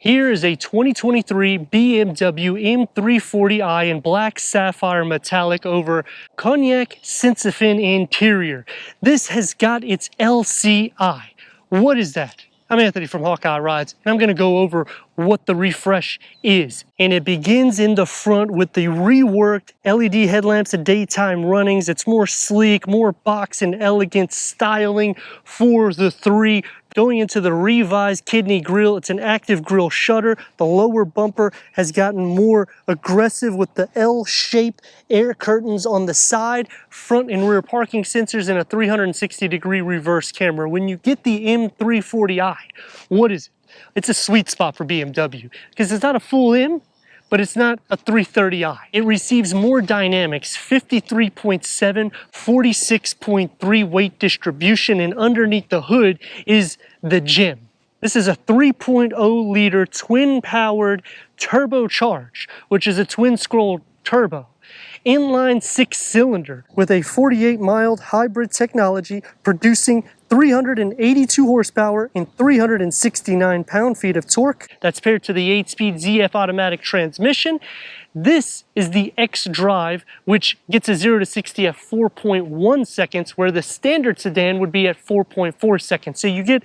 Here is a 2023 BMW M340i in black sapphire metallic over cognac sensifin interior. This has got its LCI. What is that? I'm Anthony from Hawkeye Rides, and I'm going to go over what the refresh is. And it begins in the front with the reworked LED headlamps and daytime runnings. It's more sleek, more box and elegant styling for the three. Going into the revised kidney grille, it's an active grille shutter. The lower bumper has gotten more aggressive with the L-shaped air curtains on the side, front and rear parking sensors, and a 360-degree reverse camera. When you get the M340i, what is it? It's a sweet spot for BMW because it's not a full M, but it's not a 330i. It receives more dynamics, 53.7, 46.3 weight distribution, and underneath the hood is the gem. This is a 3.0 liter twin-powered turbocharged, which is a twin-scroll turbo. Inline 6-cylinder with a 48 mild hybrid technology producing 382 horsepower and 369 pound-feet of torque. That's paired to the 8-speed ZF automatic transmission. This is the X-Drive, which gets a 0 to 60 at 4.1 seconds, where the standard sedan would be at 4.4 seconds. So you get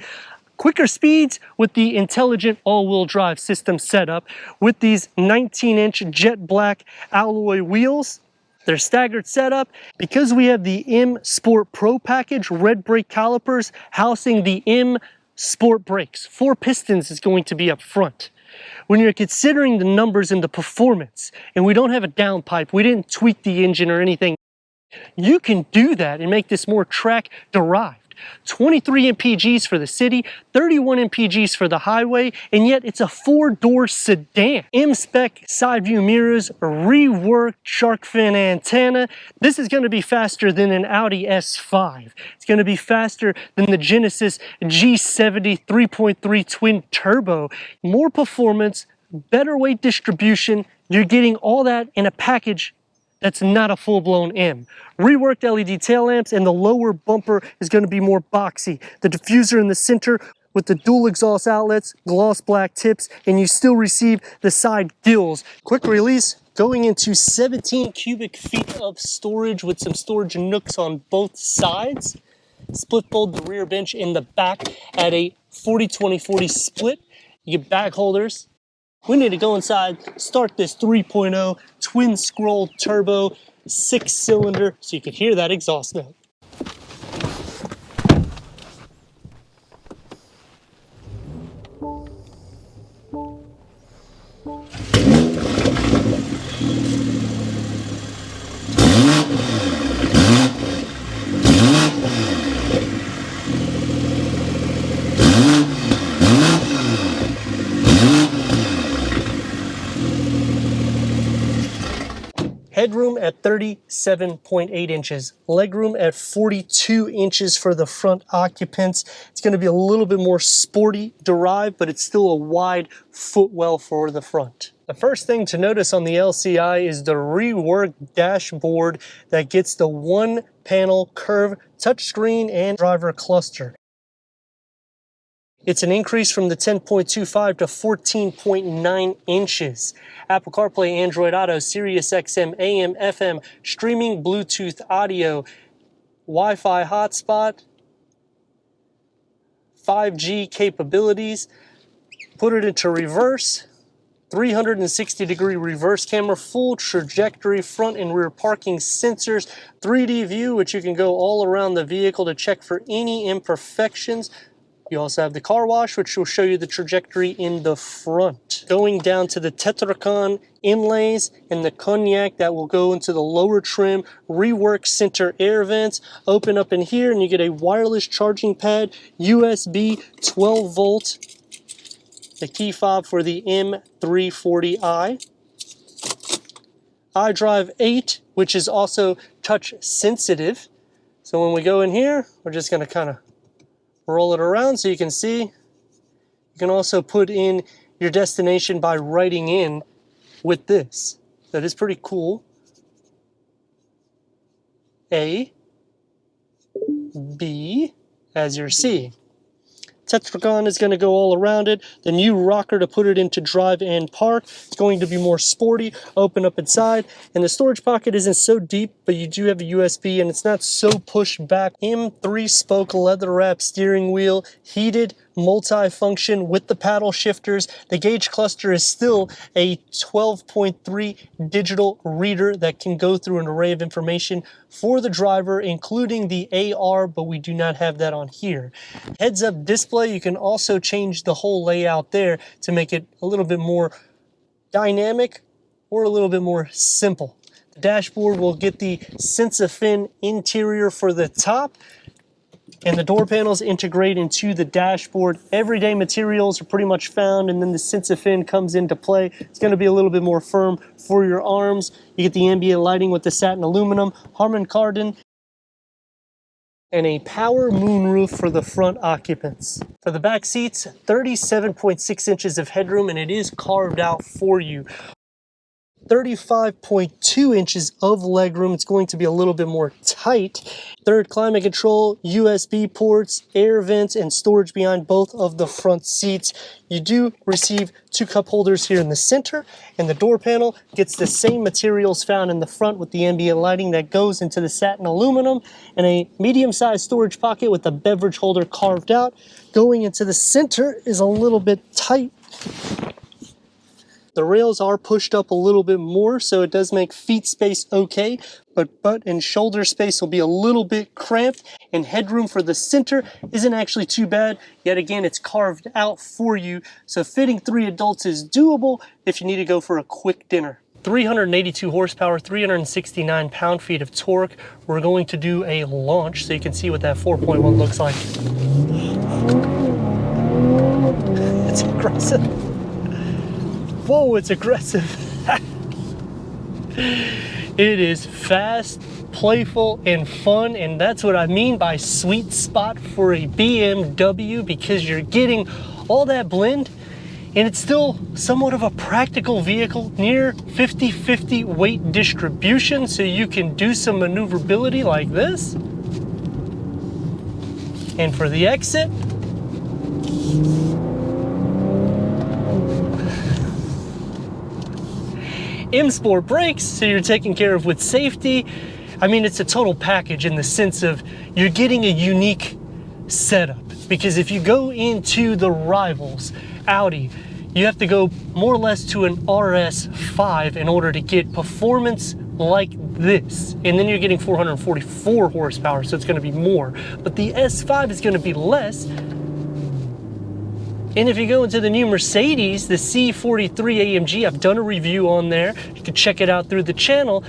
quicker speeds with the intelligent all-wheel drive system setup with these 19-inch jet black alloy wheels. They're staggered setup. Because we have the M Sport Pro package, red brake calipers housing the M Sport brakes. 4 pistons is going to be up front. When you're considering the numbers and the performance, and we don't have a downpipe, we didn't tweak the engine or anything, you can do that and make this more track derived. 23 mpgs for the city, 31 mpgs for the highway, and yet it's a 4-door sedan. M-spec side view mirrors, a reworked shark fin antenna. This is going to be faster than an Audi S5. It's going to be faster than the Genesis G70 3.3 twin turbo. More performance, better weight distribution. You're getting all that in a package that's not a full-blown M. Reworked LED tail lamps, and the lower bumper is going to be more boxy. The diffuser in the center with the dual exhaust outlets, gloss black tips, and you still receive the side gills. Quick release, going into 17 cubic feet of storage with some storage nooks on both sides. Split fold the rear bench in the back at a 40-20-40 split. You get bag holders. We need to go inside, start this 3.0 twin scroll turbo 6-cylinder so you can hear that exhaust note. Headroom at 37.8 inches, legroom at 42 inches for the front occupants. It's going to be a little bit more sporty derived, but it's still a wide footwell for the front. The first thing to notice on the LCI is the reworked dashboard that gets the one-panel curved touchscreen and driver cluster. It's an increase from the 10.25 to 14.9 inches. Apple CarPlay, Android Auto, Sirius XM, AM, FM, streaming, Bluetooth audio, Wi-Fi hotspot, 5G capabilities. Put it into reverse, 360-degree reverse camera, full trajectory, front and rear parking sensors, 3D view, which you can go all around the vehicle to check for any imperfections. You also have the car wash, which will show you the trajectory in the front. Going down to the Tetracon inlays and the cognac that will go into the lower trim, rework center air vents, open up in here and you get a wireless charging pad, USB 12 volt, the key fob for the M340i. iDrive 8, which is also touch sensitive. So when we go in here, we're just gonna kind of roll it around so you can see. You can also put in your destination by writing in with this. That is pretty cool. A, B, as you're seeing. Tetragon is going to go all around it. The new rocker to put it into drive and park. It's going to be more sporty, open up inside. And the storage pocket isn't so deep, but you do have a USB and it's not so pushed back. M3 spoke leather wrap steering wheel, heated, multi-function with the paddle shifters. The gauge cluster is still a 12.3 digital reader that can go through an array of information for the driver, including the AR, but we do not have that on here. Heads-up display, you can also change the whole layout there to make it a little bit more dynamic or a little bit more simple. The dashboard will get the Sensa-Fin interior for the top, and the door panels integrate into the dashboard. Everyday materials are pretty much found, and then the Sensa-Fin comes into play. It's going to be a little bit more firm for your arms. You get the ambient lighting with the satin aluminum, Harman Kardon, and a power moonroof for the front occupants. For the back seats, 37.6 inches of headroom, and it is carved out for you. 35.2 inches of legroom. It's going to be a little bit more tight. Third climate control, USB ports, air vents, and storage behind both of the front seats. You do receive 2 cup holders here in the center, and the door panel gets the same materials found in the front with the ambient lighting that goes into the satin aluminum, and a medium-sized storage pocket with a beverage holder carved out. Going into the center is a little bit tight. The rails are pushed up a little bit more, so it does make feet space okay, but butt and shoulder space will be a little bit cramped, and headroom for the center isn't actually too bad. Yet again, it's carved out for you, so fitting 3 adults is doable if you need to go for a quick dinner. 382 horsepower, 369 pound-feet of torque. We're going to do a launch so you can see what that 4.1 looks like. It's aggressive. Whoa, it's aggressive. It is fast, playful, and fun, and that's what I mean by sweet spot for a BMW, because you're getting all that blend, and it's still somewhat of a practical vehicle, near 50-50 weight distribution, so you can do some maneuverability like this. And for the exit, M-Sport brakes, so you're taken care of with safety. I mean, it's a total package in the sense of you're getting a unique setup, because if you go into the rivals, Audi, you have to go more or less to an RS5 in order to get performance like this, and then you're getting 444 horsepower, so it's going to be more, but the S5 is going to be less. And if you go into the new Mercedes, the C43 AMG, I've done a review on there. You can check it out through the channel.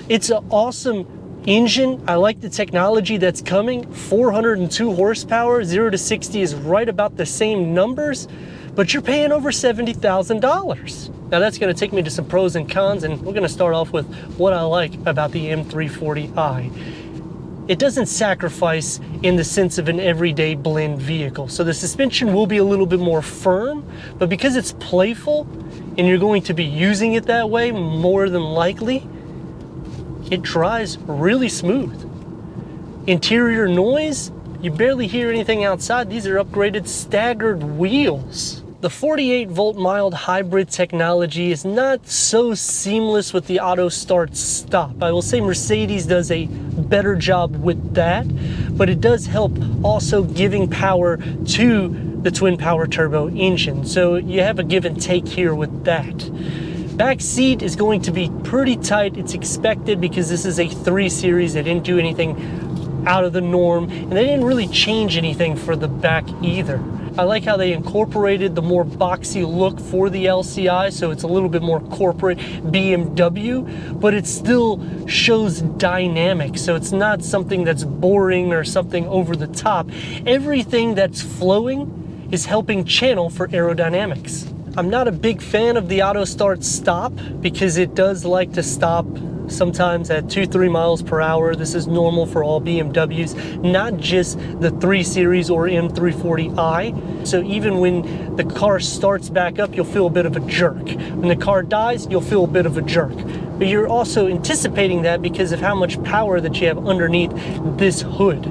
It's an awesome engine. I like the technology that's coming. 402 horsepower, 0 to 60 is right about the same numbers, but you're paying over $70,000. Now that's gonna take me to some pros and cons, and we're gonna start off with what I like about the M340i. It doesn't sacrifice in the sense of an everyday blend vehicle. So the suspension will be a little bit more firm, but because it's playful and you're going to be using it that way more than likely, it drives really smooth. Interior noise, you barely hear anything outside. These are upgraded staggered wheels. The 48-volt mild hybrid technology is not so seamless with the auto start stop. I will say Mercedes does a better job with that, but it does help also giving power to the twin power turbo engine. So you have a give and take here with that. Back seat is going to be pretty tight. It's expected because this is a 3 Series. They didn't do anything out of the norm, and they didn't really change anything for the back either. I like how they incorporated the more boxy look for the LCI, so it's a little bit more corporate BMW, but it still shows dynamic, so it's not something that's boring or something over the top. Everything that's flowing is helping channel for aerodynamics. I'm not a big fan of the auto start stop because it does like to stop sometimes at 2-3 miles per hour. This is normal for all BMWs, not just the 3 Series or M340i. So even when the car starts back up, you'll feel a bit of a jerk. When the car dies, you'll feel a bit of a jerk. But you're also anticipating that because of how much power that you have underneath this hood.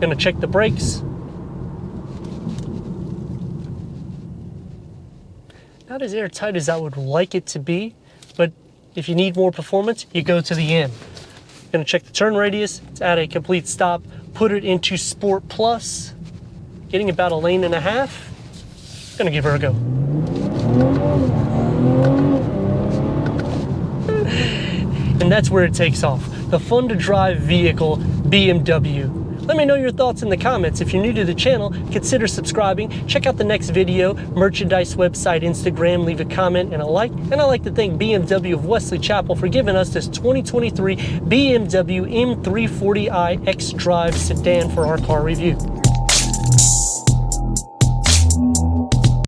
Gonna check the brakes. not as airtight as I would like it to be, but if you need more performance, you go to the M. Gonna check the turn radius, it's at a complete stop, put it into Sport Plus, getting about 1.5 lanes. Gonna give her a go. And that's where it takes off. The fun to drive vehicle, BMW. Let me know your thoughts in the comments. If you're new to the channel, consider subscribing. Check out the next video, merchandise website, Instagram, leave a comment and a like. And I'd like to thank BMW of Wesley Chapel for giving us this 2023 BMW M340i X-Drive sedan for our car review.